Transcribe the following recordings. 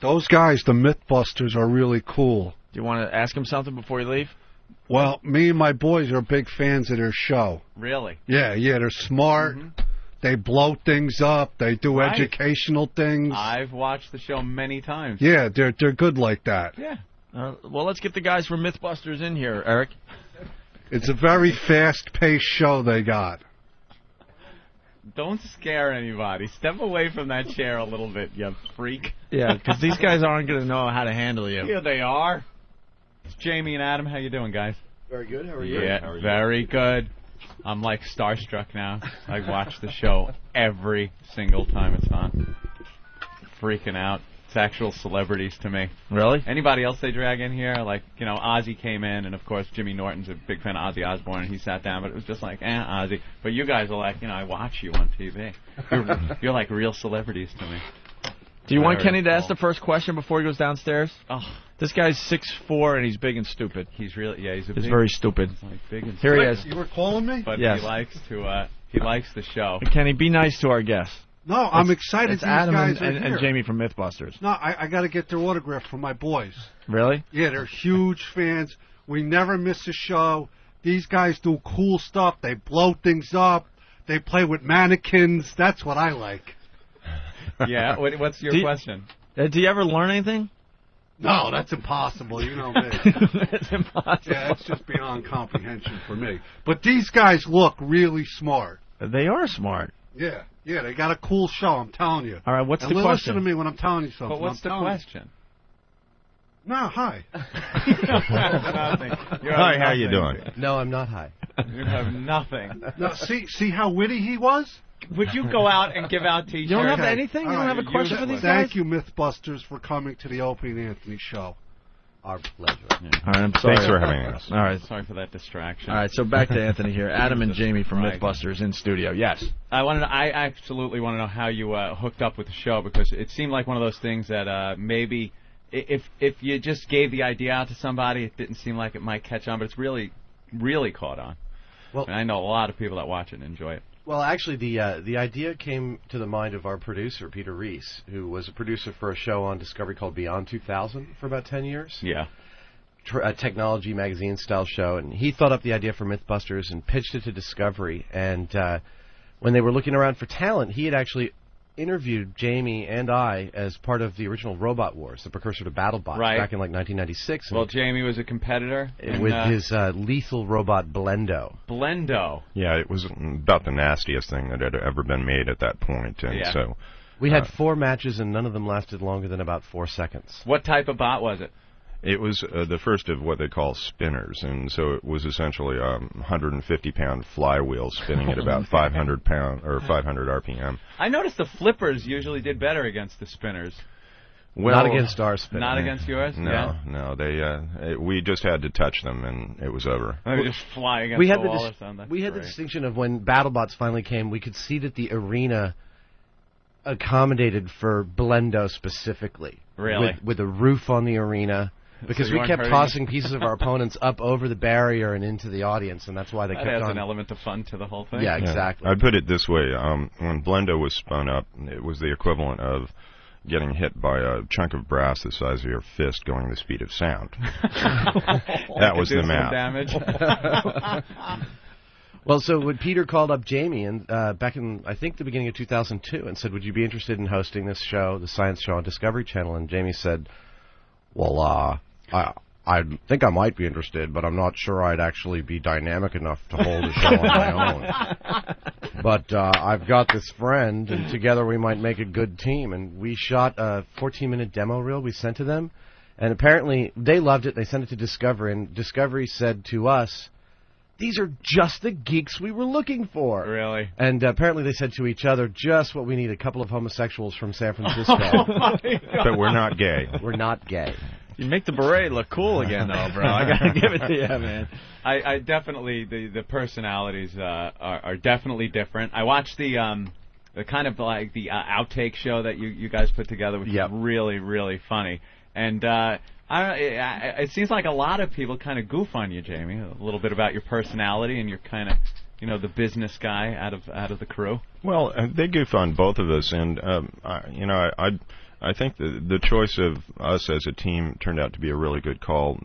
Those guys, the Mythbusters, are really cool. Do you want to ask him something before you leave? Well, me and my boys are big fans of their show. Really? Yeah, they're smart. They blow things up. They do educational things. I've watched the show many times. Yeah, they're good like that. Yeah. Well, let's get the guys from Mythbusters in here, Eric. It's a very fast-paced show they got. Don't scare anybody. Step away from that chair a little bit, you freak. Yeah, because these guys aren't going to know how to handle you. Here they are. It's Jamie and Adam. How you doing, guys? Very good. How are you? Yeah, very good. I'm like starstruck now. I watch the show every single time it's on. Freaking out. It's actual celebrities to me. Really? Anybody else they drag in here? Like, you know, Ozzy came in, and of course Jimmy Norton's a big fan of Ozzy Osbourne, and he sat down, but it was just like, Ozzy. But you guys are like, you know, I watch you on TV. You're like real celebrities to me. Do you want Kenny to ask the first question before he goes downstairs? Oh. This guy's 6'4", and he's big and stupid. He's really, he's very stupid. He's like big and Here he is. You were calling me? But yes. He likes the show. Kenny, be nice to our guests. No, I'm excited. It's Adam guys and Jamie from Mythbusters. No, I got to get their autograph from my boys. Really? Yeah, they're huge fans. We never miss a show. These guys do cool stuff. They blow things up. They play with mannequins. That's what I like. Yeah, what's your question? Do you ever learn anything? No, that's impossible. You know me. That's impossible. Yeah, it's just beyond comprehension for me. But these guys look really smart. They are smart. Yeah, they got a cool show, I'm telling you. All right, what's the question? Listen to me when I'm telling you something. But what's the question? No, hi. Hi, how you doing? No, I'm not high. You have nothing. No, see how witty he was? Would you go out and give out T-shirts? You don't have anything? You don't have a question for these guys? Thank you, Mythbusters, for coming to the Opie and Anthony show. Our pleasure. All right, I'm sorry. Thanks for having us. All right. Sorry for that distraction. All right, so back to Anthony here. Adam and Jamie from Mythbusters in studio. Yes. I absolutely want to know how you hooked up with the show, because it seemed like one of those things that maybe if you just gave the idea out to somebody, it didn't seem like it might catch on, but it's really, really caught on. Well, and I know a lot of people that watch it and enjoy it. Well, actually, the idea came to the mind of our producer, Peter Reese, who was a producer for a show on Discovery called Beyond 2000 for about 10 years. Yeah. A technology magazine-style show. And he thought up the idea for Mythbusters and pitched it to Discovery. And when they were looking around for talent, he had actually interviewed Jamie and I as part of the original Robot Wars, the precursor to BattleBots, back in like 1996. Well, Jamie was a competitor. With his lethal robot Blendo. Blendo. Yeah, it was about the nastiest thing that had ever been made at that point. And so we had 4 matches, and none of them lasted longer than about 4 seconds. What type of bot was it? It was the first of what they call spinners, and so it was essentially a 150-pound flywheel spinning at about 500 RPM. I noticed the flippers usually did better against the spinners. Well, not against our spinner. Not against yours? No. We just had to touch them, and it was over. They would just fly against the wall or something. We had the distinction of when BattleBots finally came, we could see that the arena accommodated for Blendo specifically. Really? With a roof on the arena. Because we kept tossing pieces of our opponents up over the barrier and into the audience, and that's why they kept on. That adds an element of fun to the whole thing. Yeah, exactly. I'd put it this way. When Blendo was spun up, it was the equivalent of getting hit by a chunk of brass the size of your fist going the speed of sound. That was the math. Damage. Well, so when Peter called up Jamie and back in, I think, the beginning of 2002 and said, would you be interested in hosting this show, the science show on Discovery Channel? And Jamie said, well, I think I might be interested, but I'm not sure I'd actually be dynamic enough to hold a show on my own. But I've got this friend, and together we might make a good team. And we shot a 14-minute demo reel we sent to them. And apparently they loved it. They sent it to Discovery, and Discovery said to us, these are just the geeks we were looking for. Really? And apparently they said to each other, just what we need, a couple of homosexuals from San Francisco. Oh my God. But we're not gay. We're not gay. You make the beret look cool again, though, bro. I gotta give it to you, man. I definitely, the personalities are definitely different. I watched the kind of like the outtake show that you guys put together, which was really, really funny. And it seems like a lot of people kind of goof on you, Jamie, a little bit about your personality, and you're kind of, the business guy out of the crew. Well, they goof on both of us, and I think the choice of us as a team turned out to be a really good call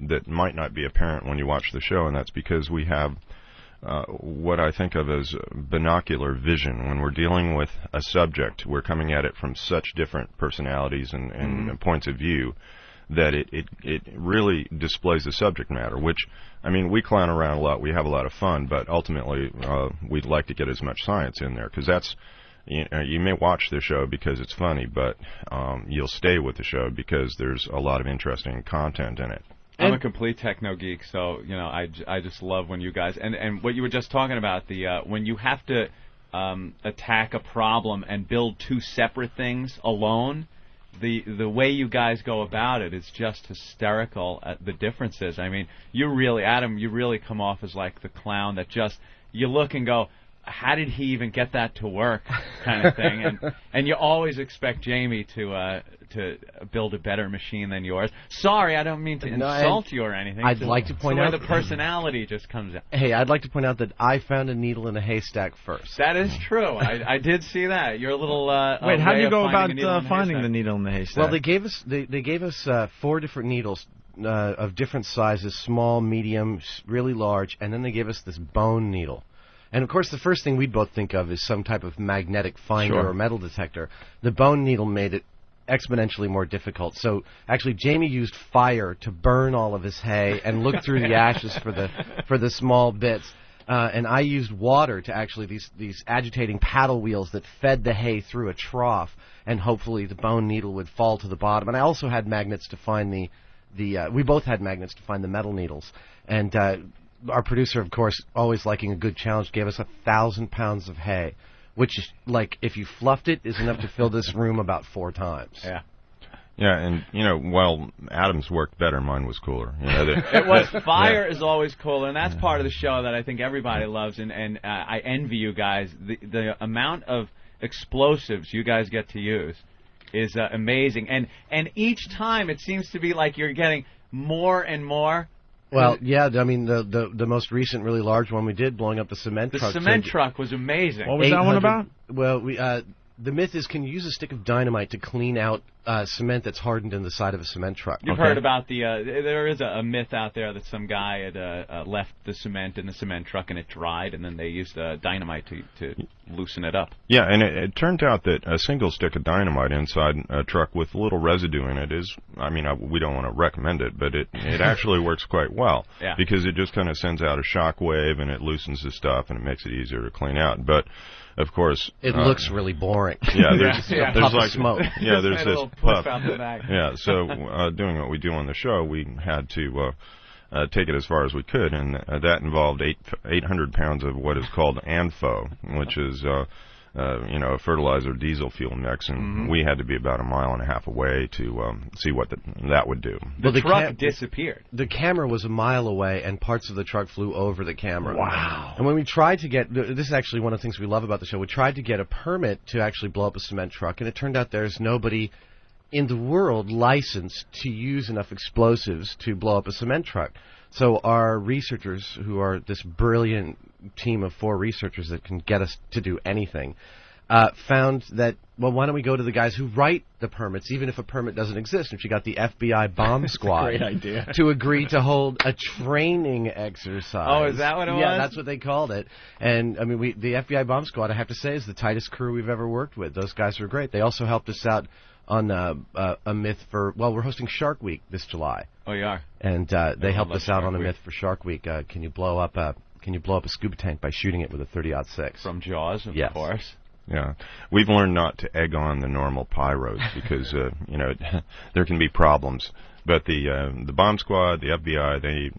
that might not be apparent when you watch the show, and that's because we have what I think of as binocular vision. When we're dealing with a subject, we're coming at it from such different personalities and points of view that it really displays the subject matter, which, I mean, we clown around a lot, we have a lot of fun, but ultimately we'd like to get as much science in there, because that's, you may watch the show because it's funny, but you'll stay with the show because there's a lot of interesting content in it. I'm a complete techno geek, so I just love when you guys and what you were just talking about, the when you have to attack a problem and build two separate things alone. The way you guys go about it is just hysterical at the differences. I mean, Adam, you really come off as like the clown that just, you look and go, how did he even get that to work, kind of thing. And you always expect Jamie to build a better machine than yours. Sorry, I don't mean to insult you or anything. I'd like to point out the personality just comes out. Hey, I'd like to point out that I found a needle in a haystack first. That is true. I did see that. You're a little. Wait, how do you go about finding the needle in the haystack? Well, they gave us 4 different needles of different sizes: small, medium, really large, and then they gave us this bone needle. And, of course, the first thing we'd both think of is some type of magnetic finder or metal detector. The bone needle made it exponentially more difficult. So, actually, Jamie used fire to burn all of his hay and look through the ashes for the small bits. And I used water to actually, these agitating paddle wheels that fed the hay through a trough, and hopefully the bone needle would fall to the bottom. And I also had magnets to find we both had magnets to find the metal needles. And our producer, of course, always liking a good challenge, gave us 1,000 pounds of hay, which is, like, if you fluffed it, is enough to fill this room about 4 times. Yeah. Yeah, and, while Adam's worked better, mine was cooler. It was. Fire is always cooler, and that's part of the show that I think everybody loves, and I envy you guys. The amount of explosives you guys get to use is amazing, and each time it seems to be like you're getting more and more. Well, yeah, I mean, the most recent really large one we did, blowing up the cement truck. The cement truck was amazing. What was that one about? Well, the myth is, can you use a stick of dynamite to clean out cement that's hardened in the side of a cement truck? You've heard about there is a myth out there that some guy had left the cement in the cement truck and it dried, and then they used dynamite to loosen it up. Yeah, and it turned out that a single stick of dynamite inside a truck with a little residue in it is, I mean, we don't want to recommend it, but it actually works quite well. Yeah. Because it just kind of sends out a shock wave and it loosens the stuff and it makes it easier to clean out. But of course, it looks really boring. Yeah, there's like smoke. Yeah, there's this puff out the back. Yeah, so doing what we do on the show, we had to take it as far as we could, and that involved 800 pounds of what is called ANFO, which is a fertilizer diesel fuel mix, and we had to be about 1.5 miles away to see what that would do. The truck disappeared. The camera was 1 mile away, and parts of the truck flew over the camera. Wow. And when we tried to get, this is actually one of the things we love about the show, we tried to get a permit to actually blow up a cement truck, and it turned out there's nobody in the world licensed to use enough explosives to blow up a cement truck. So our researchers, who are this brilliant team of 4 researchers that can get us to do anything, found that, well, why don't we go to the guys who write the permits, even if a permit doesn't exist? And she got the FBI bomb squad great idea. to agree to hold a training exercise. Oh, is that what it was? Yeah, that's what they called it. And, I mean, the FBI bomb squad, I have to say, is the tightest crew we've ever worked with. Those guys were great. They also helped us out on a myth for, well, we're hosting Shark Week this July. Oh, you are? And they helped us out on a Week. myth for Shark Week. Can you blow up a scuba tank by shooting it with a 30-06? From Jaws, of Yes. course. Yeah, we've learned not to egg on the normal pyros because there can be problems. But the bomb squad, the FBI, they,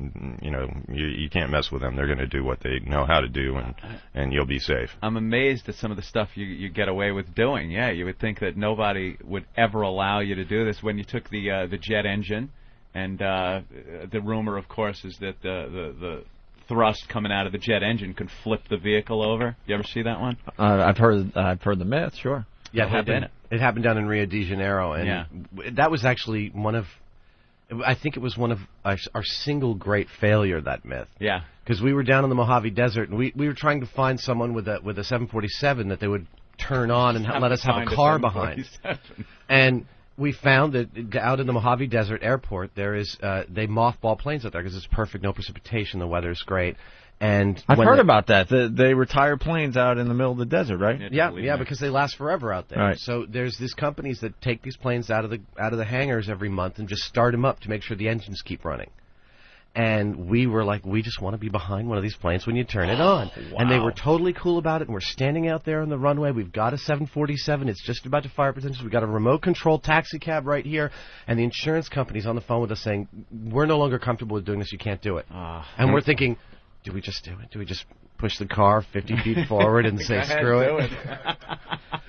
you can't mess with them. They're going to do what they know how to do, and you'll be safe. I'm amazed at some of the stuff you get away with doing. Yeah, you would think that nobody would ever allow you to do this. When you took the jet engine, and the rumor, of course, is that the thrust coming out of the jet engine could flip the vehicle over. You ever see that one? I've heard the myth. Sure. Yeah, it happened down in Rio de Janeiro, and that was actually I think it was one of our single great failure, that myth. Yeah. Because we were down in the Mojave Desert, and we were trying to find someone with a 747 that they would turn on and let us have a car behind. And we found that out in the Mojave Desert Airport, there is they mothball planes out there because it's perfect, no precipitation, the weather's great. And I've heard about that. They retire planes out in the middle of the desert, right? Yeah, because they last forever out there. Right. So there's these companies that take these planes out of the hangars every month and just start them up to make sure the engines keep running. And we were like, we just want to be behind one of these planes when you turn it on. Wow. And they were totally cool about it. And we're standing out there on the runway. We've got a 747. It's just about to fire up its engines. We've got a remote-controlled taxi cab right here. And the insurance company's on the phone with us saying, we're no longer comfortable with doing this. You can't do it. And we're thinking, do we just do it? Do we just push the car 50 feet forward and say, screw it?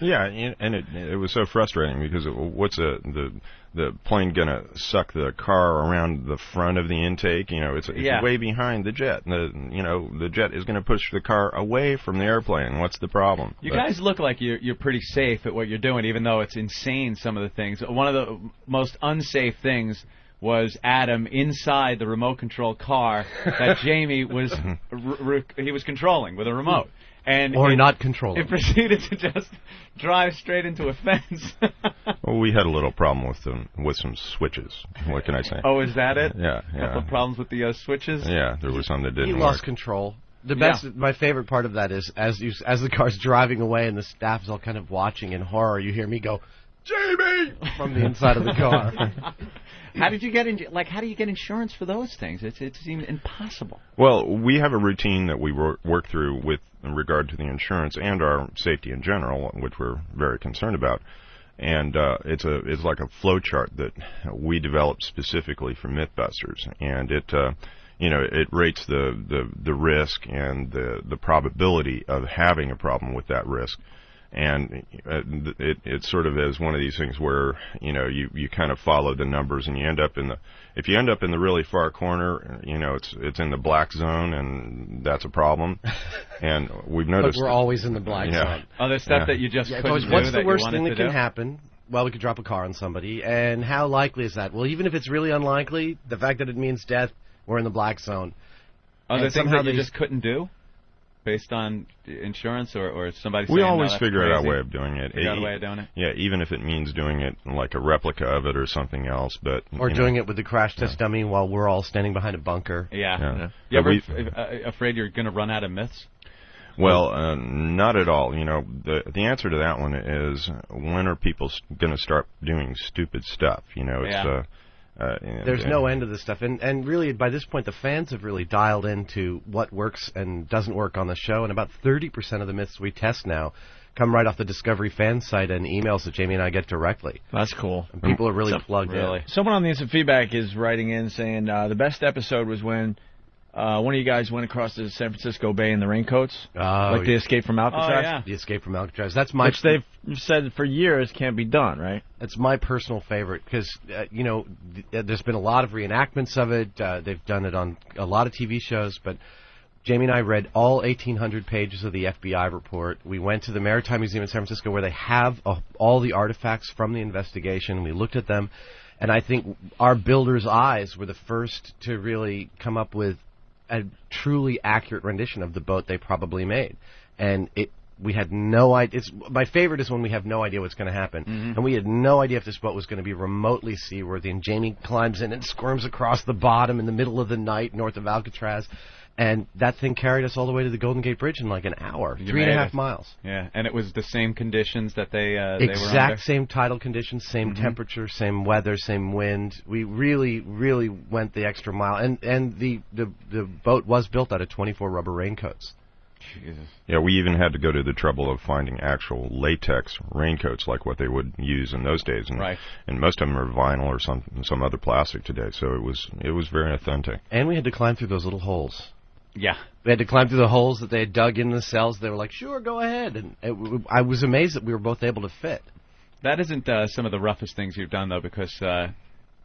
Yeah, and it was so frustrating because what's the plane gonna suck the car around the front of the intake? You know, it's way behind the jet. The jet is gonna push the car away from the airplane. What's the problem? You guys look like you're pretty safe at what you're doing, even though it's insane. Some of the things. One of the most unsafe things was Adam inside the remote control car that Jamie was he was controlling with a remote. Not controlling. It proceeded to just drive straight into a fence. Well, we had a little problem with some switches. What can I say? Oh, is that it? Yeah. Couple problems with the switches? Yeah, there was some that didn't work. He lost control. The best, my favorite part of that is as the car's driving away and the staff's all kind of watching in horror, you hear me go, Jamie, from the inside of the car. How did you get how do you get insurance for those things? It seemed impossible. Well, we have a routine that we work through with regard to the insurance and our safety in general, which we're very concerned about. And it's like a flow chart that we developed specifically for Mythbusters, and it rates the risk and the probability of having a problem with that risk. And it sort of is one of these things where you kind of follow the numbers, and you end up if you end up in the really far corner, it's in the black zone, and that's a problem. And we've noticed we're always in the black zone. Other stuff that you just couldn't do. What's the worst thing that can happen? Well, we could drop a car on somebody, and how likely is that? Well, even if it's really unlikely, the fact that it means death, we're in the black zone. Other things that you just couldn't do? Based on insurance or somebody saying, we always no, figure out a way of doing it. Figure out a way of doing it? Yeah, even if it means doing it like a replica of it or something else. Or doing it with the crash test dummy while we're all standing behind a bunker. Yeah. You ever afraid you're going to run out of myths? Well, not at all. The answer to that one is, when are people going to start doing stupid stuff? There's no end to this stuff. And really, by this point, the fans have really dialed into what works and doesn't work on the show. And about 30% of the myths we test now come right off the Discovery fan site and emails that Jamie and I get directly. That's cool. And people are really plugged in. Someone on the Instant Feedback is writing in saying the best episode was when one of you guys went across the San Francisco Bay in the raincoats, like the Escape from Alcatraz. Oh, yeah. The Escape from Alcatraz. That's which they've said for years can't be done, right? It's my personal favorite because there's been a lot of reenactments of it. They've done it on a lot of TV shows, but Jamie and I read all 1,800 pages of the FBI report. We went to the Maritime Museum in San Francisco where they have all the artifacts from the investigation. We looked at them, and I think our builders' eyes were the first to really come up with a truly accurate rendition of the boat they probably made. And we had no idea. My favorite is when we have no idea what's going to happen. Mm-hmm. And we had no idea if this boat was going to be remotely seaworthy. And Jamie climbs in and squirms across the bottom in the middle of the night north of Alcatraz. And that thing carried us all the way to the Golden Gate Bridge in like an hour, 3.5 miles. Yeah, and it was the same conditions that they were under? Exact same tidal conditions, same temperature, same weather, same wind. We really, really went the extra mile. And the boat was built out of 24 rubber raincoats. Jesus. Yeah, we even had to go to the trouble of finding actual latex raincoats like what they would use in those days. And, and most of them are vinyl or some other plastic today, so it was very authentic. And we had to climb through those little holes. Yeah. We had to climb through the holes that they had dug in the cells. They were like, sure, go ahead. And I was amazed that we were both able to fit. That isn't some of the roughest things you've done, though, because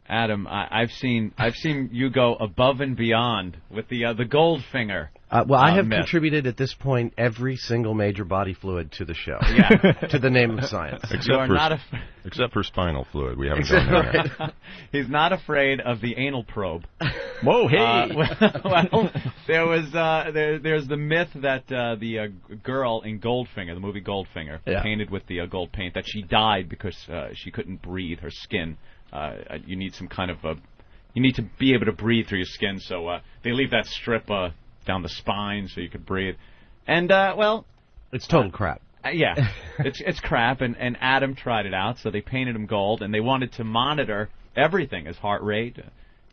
Adam, I've seen you go above and beyond with the Goldfinger. Well, I have myth. contributed at this point every single major body fluid to the show. Yeah. To the name of science. Except for spinal fluid. We haven't gone there yet. He's not afraid of the anal probe. Whoa, hey! Well, there's the myth that the girl in Goldfinger, the movie Goldfinger, painted with the gold paint, that she died because she couldn't breathe. Her skin. You need some kind of you need to be able to breathe through your skin, so they leave that strip down the spine so you could breathe. And it's total crap. Yeah, it's crap. And Adam tried it out, so they painted him gold, and they wanted to monitor everything: his heart rate,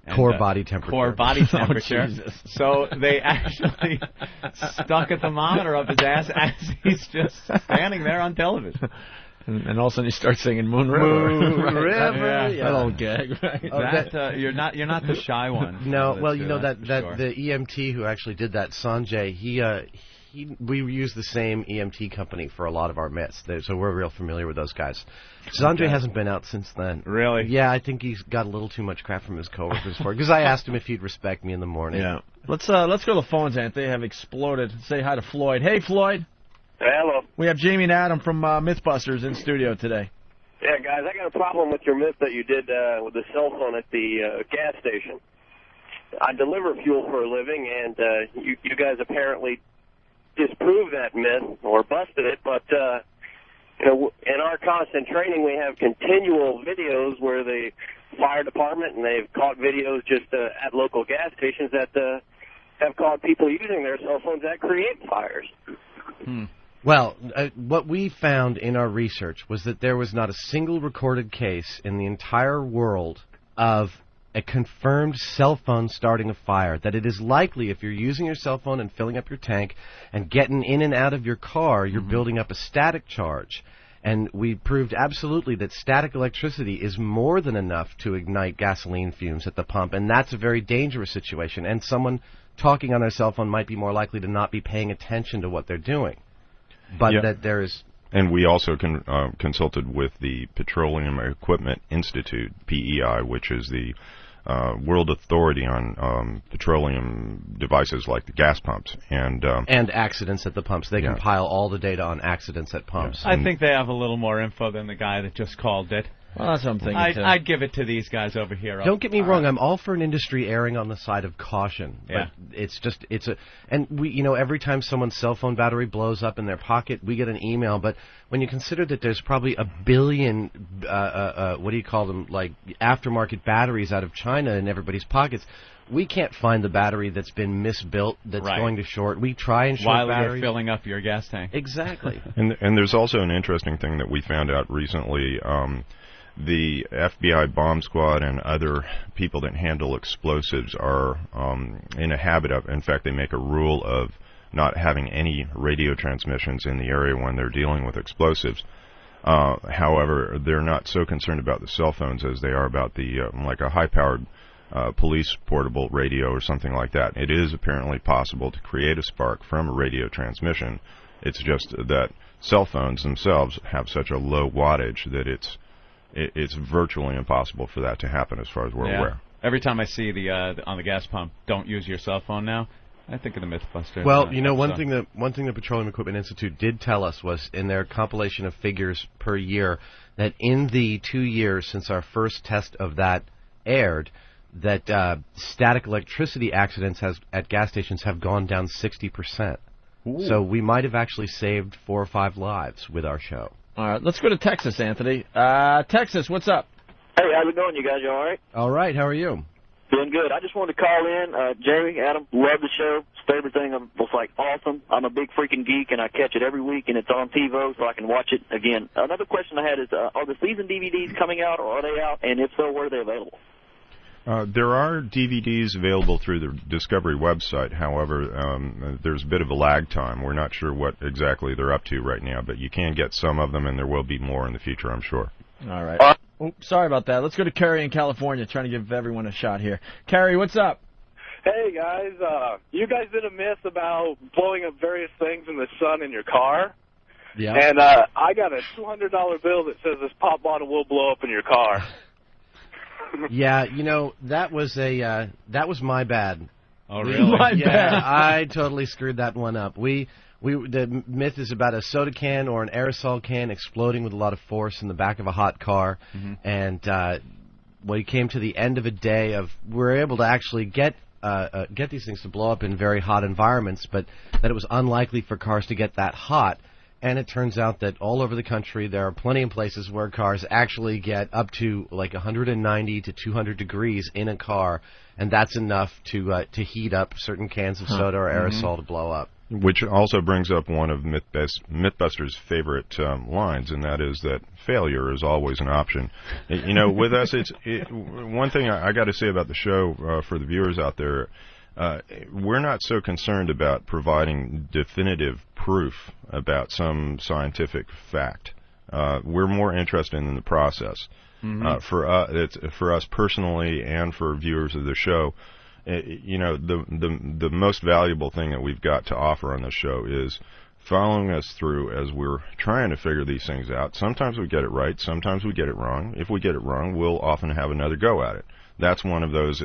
and, core body temperature. So they actually stuck a thermometer up his ass as he's just standing there on television. And all of a sudden you start singing Moon River. Moon River. Yeah. That old gag. Right? You're not the shy one. No, well, you know that the EMT who actually did that, Sanjay, we use the same EMT company for a lot of our myths, so we're real familiar with those guys. Sanjay hasn't been out since then. Really? Yeah, I think he's got a little too much crap from his coworkers for it, because I asked him if he'd respect me in the morning. Yeah. Let's go to the phones, Anthony. They have exploded. Say hi to Floyd. Hey, Floyd. Hello. We have Jamie and Adam from Mythbusters in studio today. Yeah, guys, I got a problem with your myth that you did with the cell phone at the gas station. I deliver fuel for a living, and you guys apparently disproved that myth or busted it. But in our constant training, we have continual videos where the fire department, and they've caught videos just at local gas stations that have caught people using their cell phones that create fires. Well, what we found in our research was that there was not a single recorded case in the entire world of a confirmed cell phone starting a fire. That it is likely if you're using your cell phone and filling up your tank and getting in and out of your car, you're building up a static charge. And we proved absolutely that static electricity is more than enough to ignite gasoline fumes at the pump, and that's a very dangerous situation. And someone talking on their cell phone might be more likely to not be paying attention to what they're doing. But that there is... And we also consulted with the Petroleum Equipment Institute, PEI, which is the world authority on petroleum devices like the gas pumps. And accidents at the pumps. They compile all the data on accidents at pumps. I think they have a little more info than the guy that just called it. Well, that's what I'm thinking, I'd give it to these guys over here. Don't get me wrong. I'm all for an industry erring on the side of caution. But and we, every time someone's cell phone battery blows up in their pocket, we get an email. But when you consider that there's probably a billion, what do you call them, like aftermarket batteries out of China in everybody's pockets, we can't find the battery that's been misbuilt that's going to short. We try and short batteries. While you're filling up your gas tank. Exactly. And there's also an interesting thing that we found out recently. The FBI bomb squad and other people that handle explosives are in a habit of, in fact, they make a rule of not having any radio transmissions in the area when they're dealing with explosives. However, they're not so concerned about the cell phones as they are about the like a high-powered police portable radio or something like that. It is apparently possible to create a spark from a radio transmission. It's just that cell phones themselves have such a low wattage that it's virtually impossible for that to happen as far as we're aware. Every time I see the on the gas pump, don't use your cell phone now, I think of the Mythbusters. Well, one thing the Petroleum Equipment Institute did tell us was in their compilation of figures per year that in the 2 years since our first test of that aired, that static electricity accidents at gas stations have gone down 60%. Ooh. So we might have actually saved 4 or 5 lives with our show. All right, let's go to Texas, Anthony. Texas, what's up? Hey, how's it going, you guys? You all right? All right, how are you? Doing good. I just wanted to call in. Jamie, Adam, love the show. It's favorite thing. Was like awesome. I'm a big freaking geek, and I catch it every week, and it's on TiVo, so I can watch it again. Another question I had is, are the season DVDs coming out, or are they out? And if so, where are they available? There are DVDs available through the Discovery website. However, there's a bit of a lag time. We're not sure what exactly they're up to right now, but you can get some of them, and there will be more in the future, I'm sure. All right. Oops, sorry about that. Let's go to Carrie in California, trying to give everyone a shot here. Carrie, what's up? Hey, guys. You guys did a myth about blowing up various things in the sun in your car. Yeah. And I got a $200 bill that says this pop bottle will blow up in your car. Yeah, that was my bad. Oh, really? Yeah, I totally screwed that one up. The myth is about a soda can or an aerosol can exploding with a lot of force in the back of a hot car, and we came to the end of a day of we're able to actually get these things to blow up in very hot environments, but that it was unlikely for cars to get that hot. And it turns out that all over the country there are plenty of places where cars actually get up to like 190 to 200 degrees in a car, and that's enough to heat up certain cans of soda or aerosol to blow up. Which also brings up one of Mythbusters' favorite lines, and that is that failure is always an option. With us, one thing I got to say about the show for the viewers out there. We're not so concerned about providing definitive proof about some scientific fact. We're more interested in the process. For us personally, and for viewers of the show, the most valuable thing that we've got to offer on this show is following us through as we're trying to figure these things out. Sometimes we get it right, sometimes we get it wrong. If we get it wrong, we'll often have another go at it. That's one of those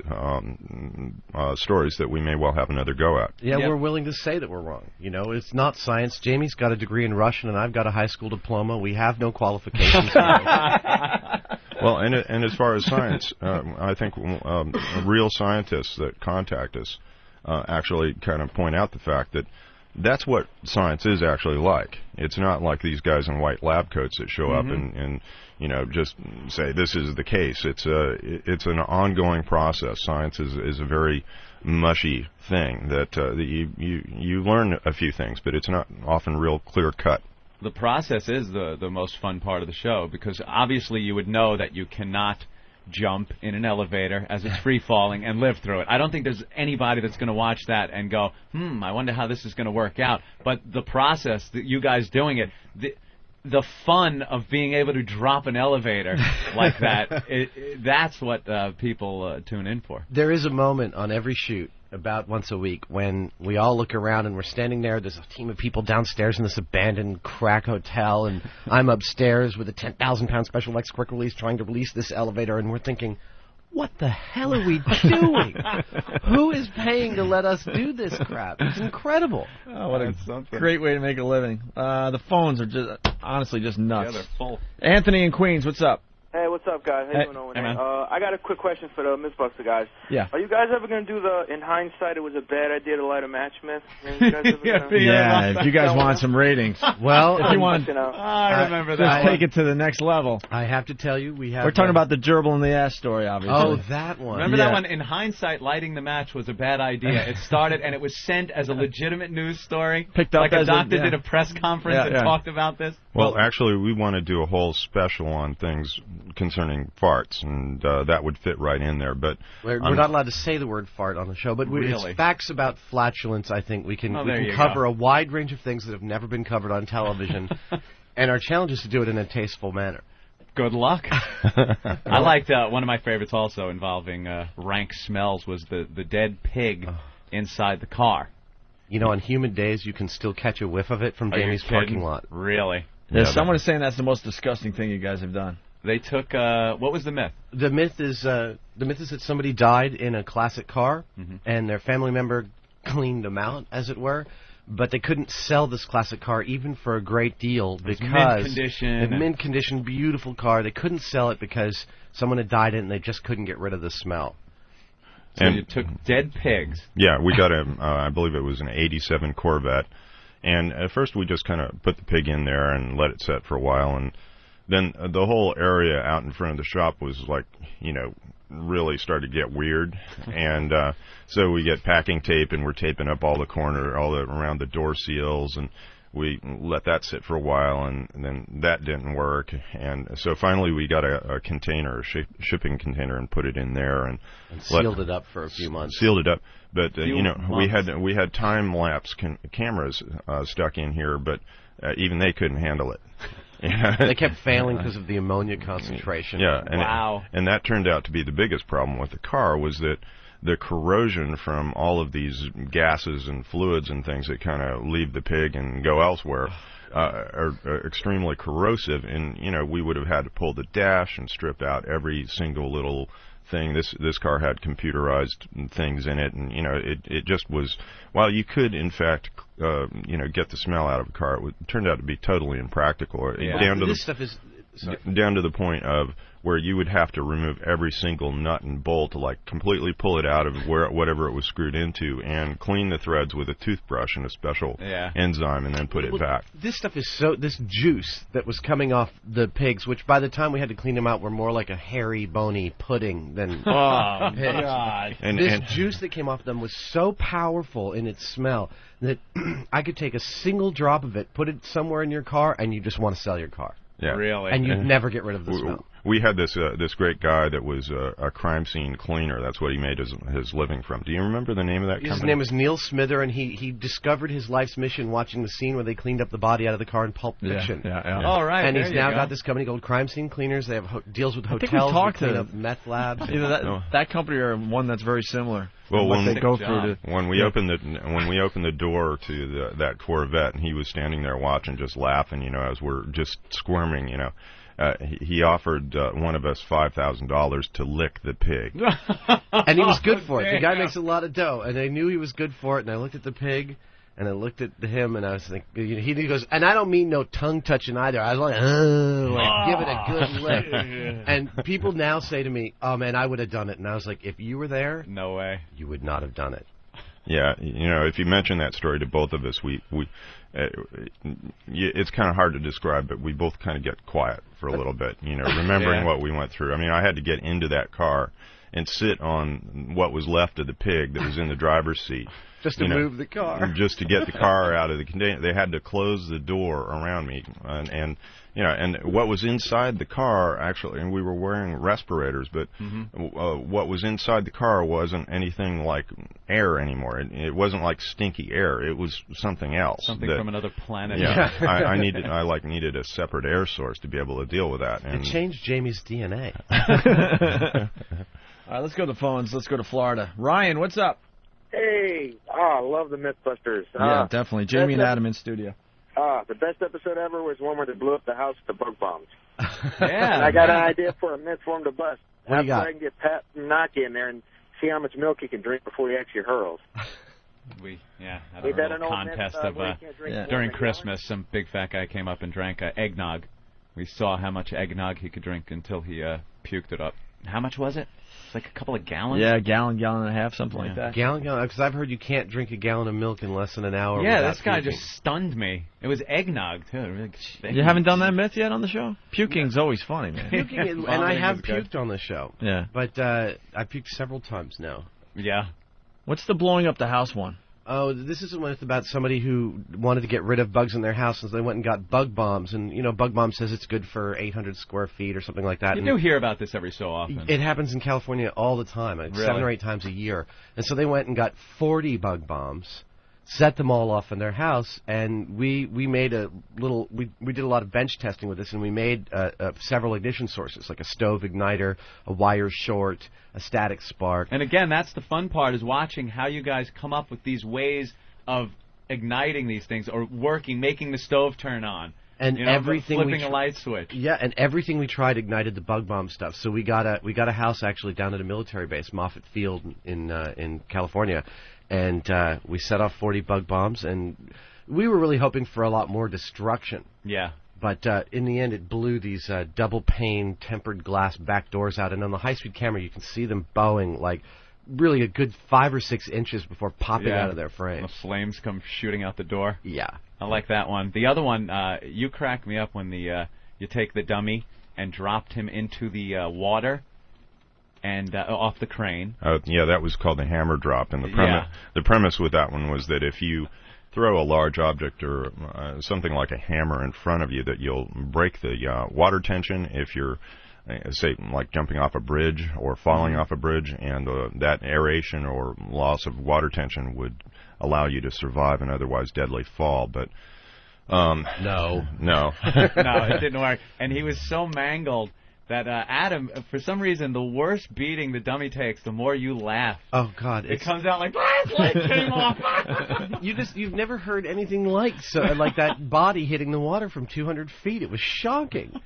stories that we may well have another go at. Yeah, we're willing to say that we're wrong. It's not science. Jamie's got a degree in Russian, and I've got a high school diploma. We have no qualifications. Well, and as far as science, I think real scientists that contact us actually kind of point out the fact that that's what science is actually like. It's not like these guys in white lab coats that show up and just say this is the case. It's an ongoing process. Science is a very mushy thing that you learn a few things, but it's not often real clear cut. The process is the most fun part of the show, because obviously you would know that you cannot jump in an elevator as it's free falling and live through it. I don't think there's anybody that's going to watch that and go, I wonder how this is going to work out. But the process, that you guys doing it, the fun of being able to drop an elevator like that, that's what people tune in for. There is a moment on every shoot about once a week when we all look around and we're standing there. There's a team of people downstairs in this abandoned crack hotel, and I'm upstairs with a 10,000-pound special effects quick release trying to release this elevator, and we're thinking, what the hell are we doing? Who is paying to let us do this crap? It's incredible. Oh, what a great way to make a living. The phones are just honestly just nuts. Yeah, they're full. Anthony in Queens, what's up? Hey, what's up, guys? How you doing over there? I got a quick question for the Mythbuster guys. Yeah. Are you guys ever going to do the, in hindsight, it was a bad idea to light a match myth? If you guys want some ratings. Well, if you want, I remember that. Just take it to the next level. I have to tell you, we're talking about the gerbil in the ass story, obviously. Oh, that one. Remember that one? In hindsight, lighting the match was a bad idea. It started, and it was sent as a legitimate news story. Picked up like a doctor did a press conference and talked about this. Well, actually, we want to do a whole special on things concerning farts, and that would fit right in there. But we're not allowed to say the word fart on the show, but it's facts about flatulence. I think we can cover a wide range of things that have never been covered on television, and our challenge is to do it in a tasteful manner. Good luck. I liked one of my favorites also involving rank smells was the dead pig inside the car. On humid days, you can still catch a whiff of it from Jamie's parking lot. Really? Someone is saying that's the most disgusting thing you guys have done. They took what was the myth? The myth is that somebody died in a classic car, and their family member cleaned them out, as it were. But they couldn't sell this classic car even for a great deal because mint condition, beautiful car. They couldn't sell it because someone had died in it, and they just couldn't get rid of the smell. So you took dead pigs. Yeah, we got I believe it was an '87 Corvette. And at first we just kind of put the pig in there and let it set for a while. And then the whole area out in front of the shop was like, really started to get weird. And so we get packing tape and we're taping up all around the door seals. And we let that sit for a while, and then that didn't work. And so finally we got a container, a shipping container, and put it in there. And sealed it up for a few months. Sealed it up. But, we had time-lapse cameras stuck in here, but even they couldn't handle it. They kept failing because of the ammonia concentration. Yeah, wow. And that turned out to be the biggest problem with the car, was that the corrosion from all of these gases and fluids and things that kind of leave the pig and go elsewhere are extremely corrosive, and we would have had to pull the dash and strip out every single little thing. This car had computerized things in it, and it just was. While you could in fact get the smell out of a car, it turned out to be totally impractical. Down to the point of where you would have to remove every single nut and bolt to completely pull it out of whatever it was screwed into, and clean the threads with a toothbrush and a special enzyme, and then put it back. This stuff is this juice that was coming off the pigs, which by the time we had to clean them out were more like a hairy, bony pudding than pigs. God. And juice that came off them was so powerful in its smell that I could take a single drop of it, put it somewhere in your car, and you just want to sell your car. Yeah. Really? And you'd never get rid of the smell. We had this great guy that was a crime scene cleaner. That's what he made his living from. Do you remember the name of that company? His name is Neil Smither, and he discovered his life's mission watching the scene where they cleaned up the body out of the car in Pulp Fiction. Yeah. All right. And he's now got this company called Crime Scene Cleaners. They have deals with hotels. I think we clean up meth labs. Either that company or one that's very similar. Well, when we opened the door to that Corvette, and he was standing there watching, just laughing, as we're just squirming, he offered one of us $5,000 to lick the pig. And he was good for it. The guy makes a lot of dough, and I knew he was good for it. And I looked at the pig, and I looked at him, and I was thinking, he goes, and I don't mean no tongue touching either. I was give it a good lick. And people now say to me, "Oh man, I would have done it." And I was like, if you were there, no way, you would not have done it. Yeah, if you mention that story to both of us, it's kind of hard to describe, but we both kind of get quiet for a little bit, remembering what we went through. I mean, I had to get into that car and sit on what was left of the pig that was in the driver's seat. Just to move the car. Just to get the car out of the container. They had to close the door around me. And what was inside the car, actually, and we were wearing respirators, but what was inside the car wasn't anything like air anymore. It wasn't like stinky air. It was something else. Something from another planet. Yeah. I needed a separate air source to be able to deal with that. And it changed Jamie's DNA. All right, let's go to the phones. Let's go to Florida. Ryan, what's up? Hey, I love the Mythbusters. Yeah, definitely. Jamie and Adam in studio. The best episode ever was one where they blew up the house with the bug bombs. Yeah. And I got an idea for a myth for him to bust. What do you got? I can get Pat and Naki in there and see how much milk he can drink before he actually hurls. We had a little contest of during Christmas. Some big fat guy came up and drank eggnog. We saw how much eggnog he could drink until he puked it up. How much was it? It's like a couple of gallons? Yeah, gallon and a half, something like that. Gallon, because I've heard you can't drink a gallon of milk in less than an hour. Yeah, this guy just stunned me. It was eggnog, too. You haven't done that myth yet on the show? Puking's always funny, man. Puking, and I have puked on the show. Yeah. But I puked several times now. Yeah. What's the blowing up the house one? Oh, this is one about somebody who wanted to get rid of bugs in their house, and so they went and got bug bombs. And, Bug Bomb says it's good for 800 square feet or something like that. You do hear about this every so often. It happens in California all the time, like 7 or 8 times a year. And so they went and got 40 bug bombs, set them all off in their house, and we made we did a lot of bench testing with this, and we made several ignition sources, like a stove igniter, a wire short, a static spark. And again, that's the fun part, is watching how you guys come up with these ways of igniting these things, or making the stove turn on. And everything flipping a light switch. Yeah, and everything we tried ignited the bug bomb stuff. So we got a house actually down at a military base, Moffett Field in California. And we set off 40 bug bombs, and we were really hoping for a lot more destruction. Yeah. But in the end, it blew these double-pane tempered glass back doors out. And on the high-speed camera, you can see them bowing like really a good 5 or 6 inches before popping out of their frames. The flames come shooting out the door. Yeah. I like that one. The other one, you cracked me up when you take the dummy and dropped him into the water. And off the crane. Yeah, that was called the hammer drop. And the premise with that one was that if you throw a large object or something like a hammer in front of you, that you'll break the water tension if you're, say, like jumping off a bridge or falling off a bridge, and that aeration or loss of water tension would allow you to survive an otherwise deadly fall. But no, no, it didn't work. And he was so mangled that Adam, for some reason, the worse beating the dummy takes, the more you laugh. Oh God! It comes out like his leg came off. You've never heard anything like that body hitting the water from 200 feet. It was shocking.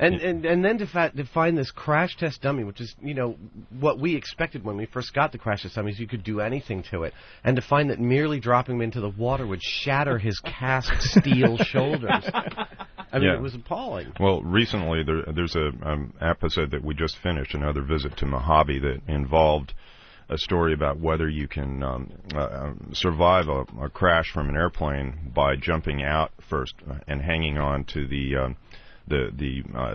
And then to find this crash test dummy, which is what we expected when we first got the crash test dummies, you could do anything to it, and to find that merely dropping him into the water would shatter his cast steel shoulders. I mean, it was appalling. Well, recently there's a episode that we just finished, another visit to Mojave, that involved a story about whether you can survive a crash from an airplane by jumping out first and hanging on to the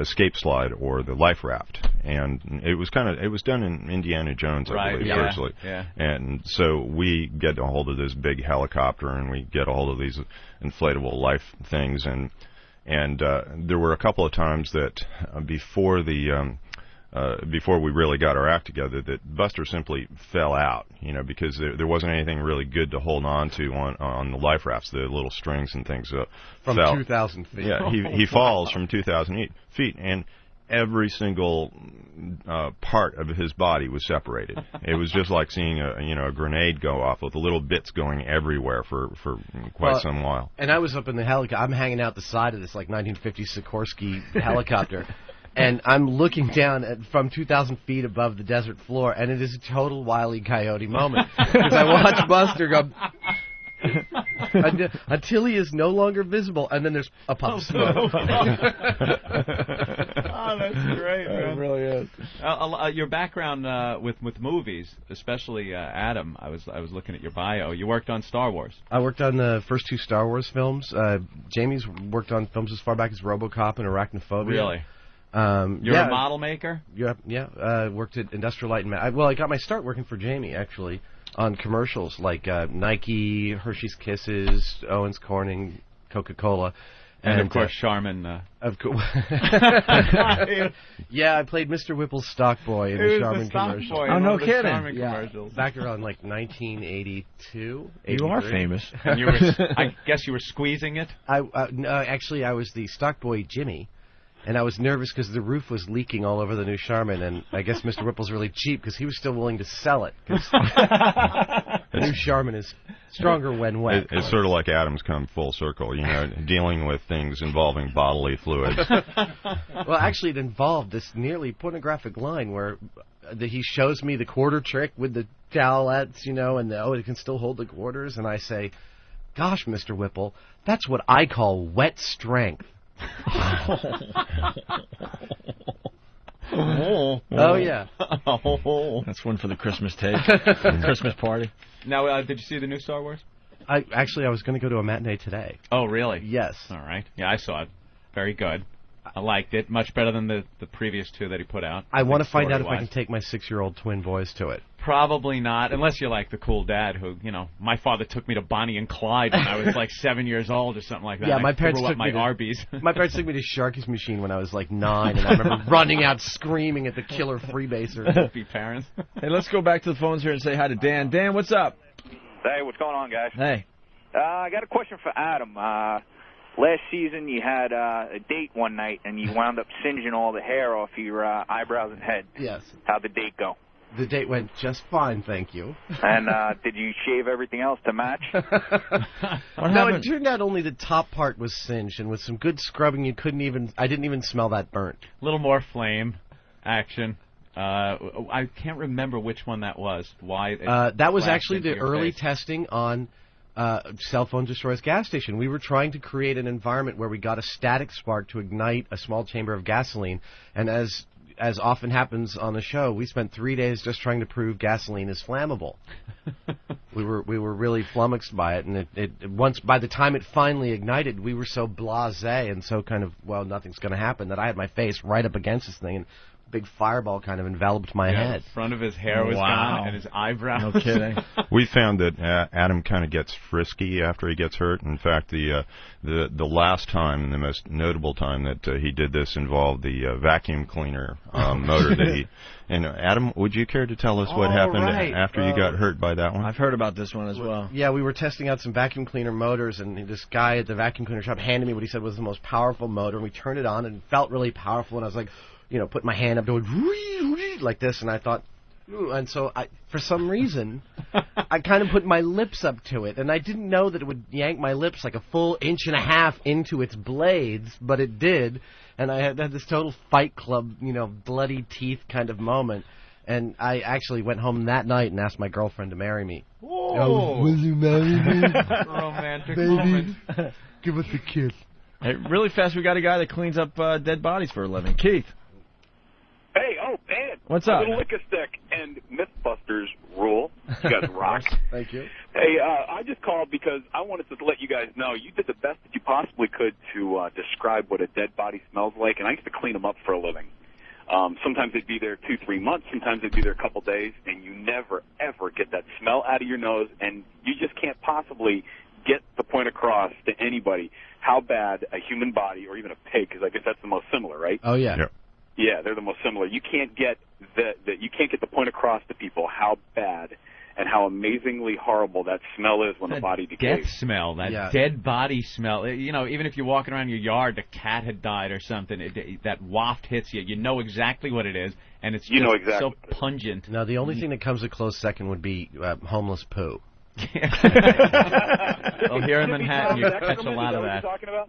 escape slide or the life raft. And it was done in Indiana Jones, I believe, firstly. Yeah. And so we get a hold of this big helicopter, and we get a hold of these inflatable life things, and there were a couple of times that before we really got our act together, that Buster simply fell out, because there wasn't anything really good to hold on to on the life rafts. The little strings and things from fell. 2,000 feet. Yeah, he falls from 2,000 feet, and every single part of his body was separated. It was just like seeing a grenade go off with the little bits going everywhere for quite some while. And I was up in the helicopter. I'm hanging out the side of this 1950 Sikorsky helicopter. And I'm looking down from 2,000 feet above the desert floor, and it is a total Wile E. Coyote moment. Because I watch Buster go until he is no longer visible, and then there's a puff of smoke. Oh, that's great, man. It really is. Your background with movies, especially Adam, I was looking at your bio. You worked on Star Wars. I worked on the first 2 Star Wars films. Jamie's worked on films as far back as RoboCop and Arachnophobia. Really? You're a model maker? Yeah. Worked at Industrial Light and I got my start working for Jamie, actually, on commercials like Nike, Hershey's Kisses, Owens Corning, Coca-Cola. And of course, Charmin. Of course. Yeah, I played Mr. Whipple's stock boy in the Charmin commercial. Oh, no kidding. Commercials. Back around 1982. You are famous. And I guess you were squeezing it? No, actually, I was the stock boy Jimmy. And I was nervous because the roof was leaking all over the new Charmin, and I guess Mr. Whipple's really cheap because he was still willing to sell it. Cause the new Charmin is stronger when wet. It's sort of like Adam's come full circle, dealing with things involving bodily fluids. Well, actually, it involved this nearly pornographic line where he shows me the quarter trick with the towelettes, and it can still hold the quarters, and I say, "Gosh, Mr. Whipple, that's what I call wet strength." Oh yeah. That's one for the Christmas tape. Christmas party. Now, did you see the new Star Wars? I was going to go to a matinee today. Oh, really? Yes. All right. Yeah, I saw it. Very good. I liked it. Much better than the previous 2 that he put out. I want to find out if I can take my 6-year-old twin boys to it. Probably not, unless you're like the cool dad who, my father took me to Bonnie and Clyde when I was 7 years old or something like that. Yeah, my parents took took me to Arby's. My parents took me to Sharky's Machine when I was 9, and I remember running out screaming at the killer freebaser. Be parents. Hey, let's go back to the phones here and say hi to Dan. Dan, what's up? Hey, what's going on, guys? Hey. I got a question for Adam. Last season, you had a date one night, and you wound up singeing all the hair off your eyebrows and head. Yes. How'd the date go? The date went just fine, thank you. And did you shave everything else to match? No, it turned out only the top part was singed, and with some good scrubbing, I didn't even smell that burnt. A little more flame action. I can't remember which one that was. Why? That was actually the early face. testing on Cell Phone Destroys Gas Station. We were trying to create an environment where we got a static spark to ignite a small chamber of gasoline, and as often happens on the show, we spent 3 days just trying to prove gasoline is flammable. We were really flummoxed by it, and by the time it finally ignited, we were so blasé and so kind of, nothing's going to happen, that I had my face right up against this thing, and big fireball kind of enveloped my head. The front of his hair was gone and his eyebrows. No kidding. We found that Adam kind of gets frisky after he gets hurt. In fact, the last time, the most notable time that he did this involved the vacuum cleaner motor that he. And Adam, would you care to tell us what happened after you got hurt by that one? I've heard about this one as well. Yeah, we were testing out some vacuum cleaner motors, and this guy at the vacuum cleaner shop handed me what he said was the most powerful motor, and we turned it on, and it felt really powerful, and I was like, put my hand up doing like this, and I thought, and so for some reason, I kind of put my lips up to it, and I didn't know that it would yank my lips like a full 1.5 inches into its blades, but it did, and I had this total Fight Club, bloody teeth kind of moment, and I actually went home that night and asked my girlfriend to marry me. Oh, will you marry me? Romantic Baby, moment. give us a kiss. Hey, really fast, we got a guy that cleans up dead bodies for a living. Keith. Hey, man. What's up? A little lick-a-stick and Mythbusters rule. You guys rock. Thank you. Hey, I just called because I wanted to let you guys know you did the best that you possibly could to describe what a dead body smells like, and I used to clean them up for a living. Sometimes they'd be there 2-3 months, sometimes they'd be there a couple days, and you never, ever get that smell out of your nose, and you just can't possibly get the point across to anybody how bad a human body, or even a pig, because I guess that's the most similar, right? Oh, yeah. Yep. Yeah, they're the most similar. You can't get the point across to people how bad and how amazingly horrible that smell is when the body decays. Death smell, that dead body smell. Even if you're walking around your yard, the cat had died or something, that waft hits you. You know exactly what it is, and it's just so pungent. Now, the only thing that comes a close second would be homeless poo. Well, here in Manhattan, you catch a lot of that. Talking about?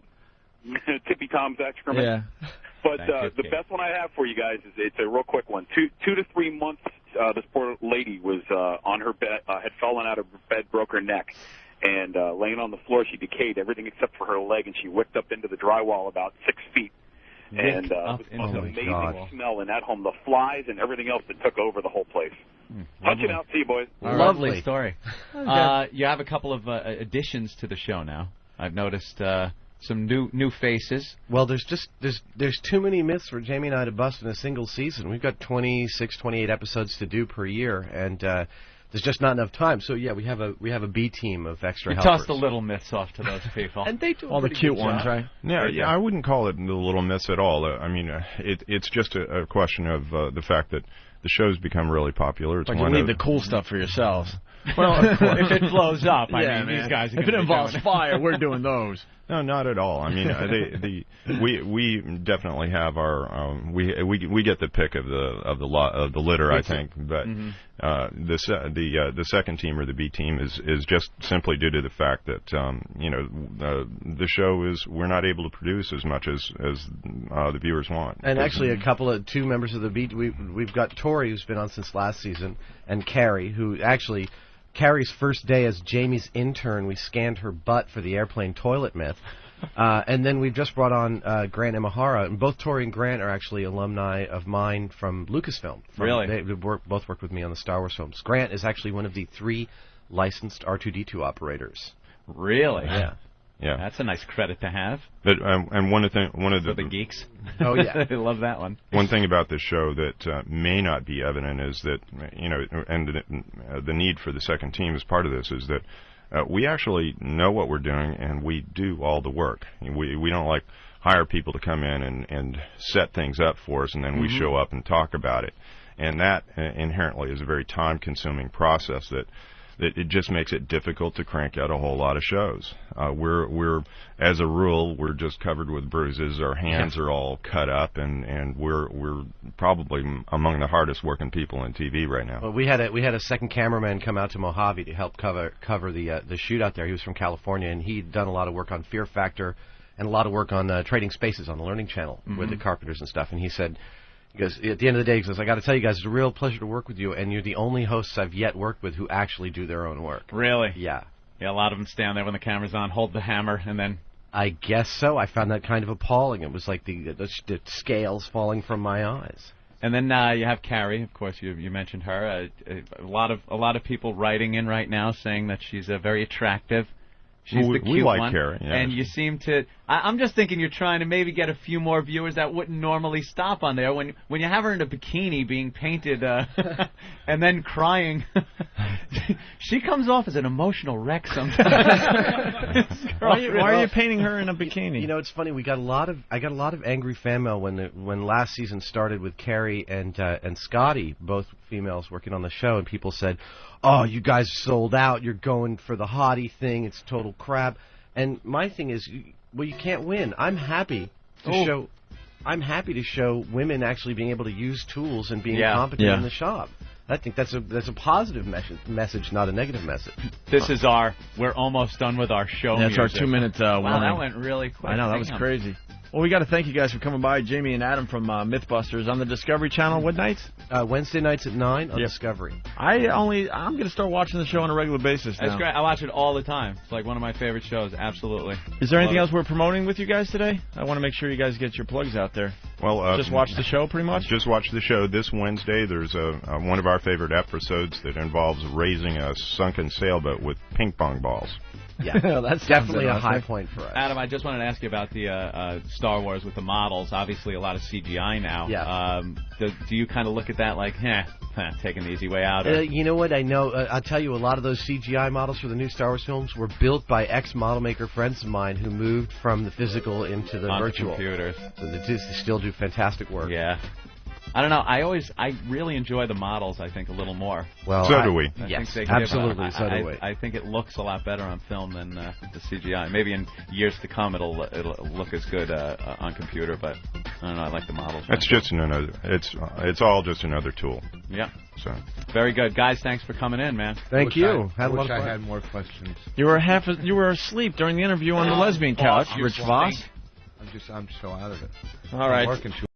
Tippy Tom's excrement. Yeah. But the best one I have for you guys is it's a real quick one. 2 to 3 months, this poor lady was on her bed, had fallen out of her bed, broke her neck, and laying on the floor, she decayed everything except for her leg, and she wicked up into the drywall about 6 feet. And it was the most amazing smell in that home. The flies and everything else that took over the whole place. Touch it out. See you, boys. Lovely story. You have a couple of additions to the show now. I've noticed some new faces. Well, there's too many myths for Jamie and I to bust in a single season. We've got 26, 28 episodes to do per year, and there's just not enough time. So yeah, we have a B team of extra helpers. Toss the little myths off to those people, and they do all the cute ones, right? Yeah, I wouldn't call it the little myths at all. I mean, it's just a question of the fact that the show's become really popular. It's but you leave the cool stuff for yourselves. Well, if it blows up, I mean, these guys are if it involves fire, we're doing those. No, not at all. I mean, we definitely have our we get the pick of the litter, I think. But the second team or the B team is just simply due to the fact that the show we're not able to produce as much as the viewers want. And actually, two members of the B, we've got Tori, who's been on since last season, and Carrie, who actually. Carrie's first day as Jamie's intern, we scanned her butt for the airplane toilet myth. And then we've just brought on Grant Imahara, and both Tori and Grant are actually alumni of mine from Lucasfilm. Really? They both worked with me on the Star Wars films. Grant is actually one of the 3 licensed R2-D2 operators. Really? Yeah. Yeah, that's a nice credit to have. But and one of the geeks. Oh yeah, I love that one. One thing about this show that may not be evident is that and the need for the second team as part of this is that we actually know what we're doing and we do all the work. We don't hire people to come in and set things up for us and then we show up and talk about it. And that inherently is a very time-consuming process that it just makes it difficult to crank out a whole lot of shows. We're as a rule, we're just covered with bruises. Our hands are all cut up, and we're probably among the hardest working people in TV right now. Well, we had a second cameraman come out to Mojave to help cover the shoot out there. He was from California, and he'd done a lot of work on Fear Factor and a lot of work on Trading Spaces on the Learning Channel with the Carpenters and stuff. And he said. Because at the end of the day, he says, I got to tell you guys, it's a real pleasure to work with you, and you're the only hosts I've yet worked with who actually do their own work. Really? Yeah. Yeah, a lot of them stand there when the camera's on, hold the hammer, and then... I guess so. I found that kind of appalling. It was like the scales falling from my eyes. And then you have Carrie, of course, you mentioned her. A lot of people writing in right now saying that she's very attractive. She's the cute one. Carrie, yeah. And you seem to... I'm just thinking you're trying to maybe get a few more viewers that wouldn't normally stop on there. When you have her in a bikini being painted and then crying, she comes off as an emotional wreck sometimes. Why are you painting her in a bikini? You know, it's funny. I got a lot of angry fan mail when last season started with Carrie and Scotty, both females working on the show, and people said, "Oh, you guys sold out. You're going for the hottie thing. It's total crap." And my thing is, well, you can't win. I'm happy to show. I'm happy to show women actually being able to use tools and being competent in the shop. I think that's a positive message, not a negative message. This is we're almost done with our show. That's our 2-minute Wow, warning. that went really quick. I know, that was crazy. Well, we got to thank you guys for coming by, Jamie and Adam from Mythbusters on the Discovery Channel. What nights? Wednesday nights at 9 on Discovery. I'm going to start watching the show on a regular basis now. That's great. I watch it all the time. It's like one of my favorite shows. Absolutely. Is there anything else we're promoting with you guys today? I want to make sure you guys get your plugs out there. Well, just watch the show, pretty much. Just watch the show this Wednesday. There's one of our favorite episodes that involves raising a sunken sailboat with ping pong balls. Yeah, that's definitely a high point for us. Adam, I just wanted to ask you about the Star Wars with the models. Obviously, a lot of CGI now. Yeah. Do you kind of look at that like, taking the easy way out? You know what? I know. I'll tell you, a lot of those CGI models for the new Star Wars films were built by ex-model maker friends of mine who moved from the physical into the virtual. Computers. So they still do fantastic work. Yeah. I don't know. I really enjoy the models, I think, a little more. Well, so do we. Yes, absolutely. So do we. I think it looks a lot better on film than the CGI. Maybe in years to come it'll look as good on computer, but I don't know. I like the models. That's just another. It's all just another tool. Yeah. So. Very good, guys. Thanks for coming in, man. Thank you. I wish I had more questions. You were asleep during the interview on the lesbian couch, Rich Voss. I'm so out of it. All right. I'm working too